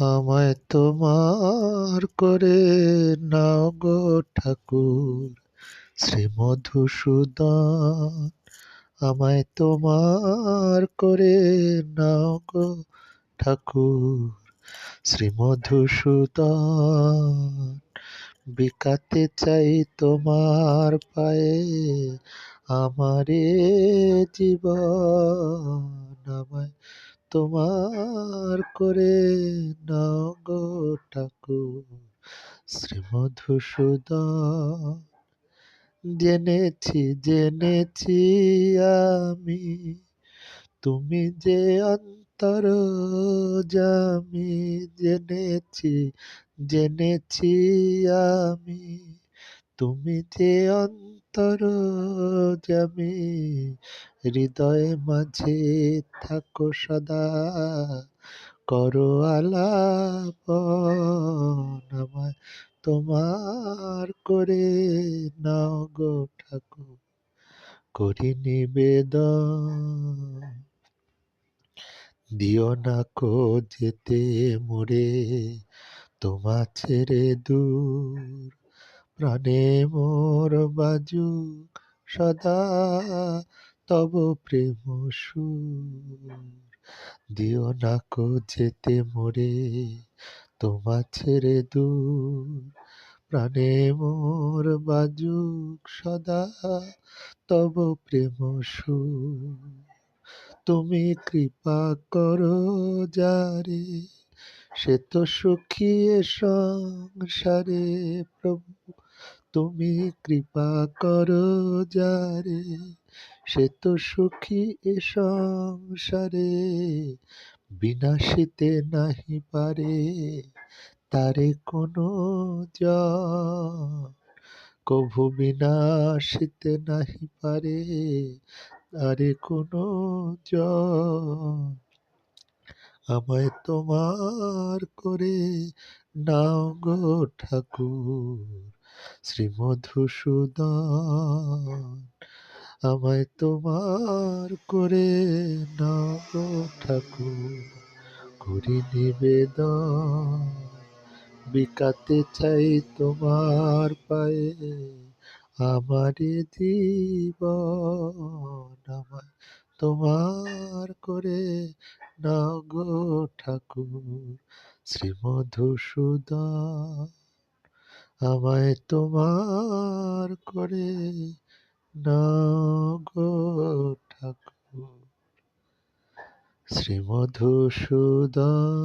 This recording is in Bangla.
আমায় তোমার করে নাও গো ঠাকুর শ্রী মধুসূদন। আমায় তোমার করে নাও গো ঠাকুর শ্রী মধুসূদন। বিকাতে চাই তোমার পায়ে আমারে জীবন। আমায় তোমার করে নাও গো ঠাকুর শ্রী মধুসূদন। জেনেছি আমি তুমি যে অন্তর্যামী। জেনেছি আমি তুমি যে অন্তর্যামী। হৃদয়ে মাঝে থাকো সদা করো আলাপন। আমায় তোমার করে নাও গো ঠাকুর করি নিবেদন। দিও না কো যেতে মোরে তোমা ছেড়ে দূর। প্রাণে মোর বাজুক সদা তব প্রেম সুর। দিও না কো যেতে মোরে তোমা ছেড়ে দূর। প্রাণে মোর বাজুক সদা তব প্রেম সুর। তুমি কৃপা করো যারে সে তো সুখী এ সংসারে। প্রভু তুমি কৃপা করো যারে সে তো সুখী এ সংসারে। বিনাশিতে নাহি পারে তারে কোনো জন। কভু বিনাশিতে নাহি পারে তারে কোনো জন। আমায় তোমার করে নাও গো ঠাকুর শ্রী মধুসূদন। আমায় তোমার করে নাও গো ঠাকুর করি নিবেদন। বিকাতে চাই তোমার পায়ে আমারে জীবন। আমায় তোমার করে নাও গো ঠাকুর শ্রী মধুসূদন। আমায় তোমার করে নাও গো ঠাকুর শ্রী মধুসূদন।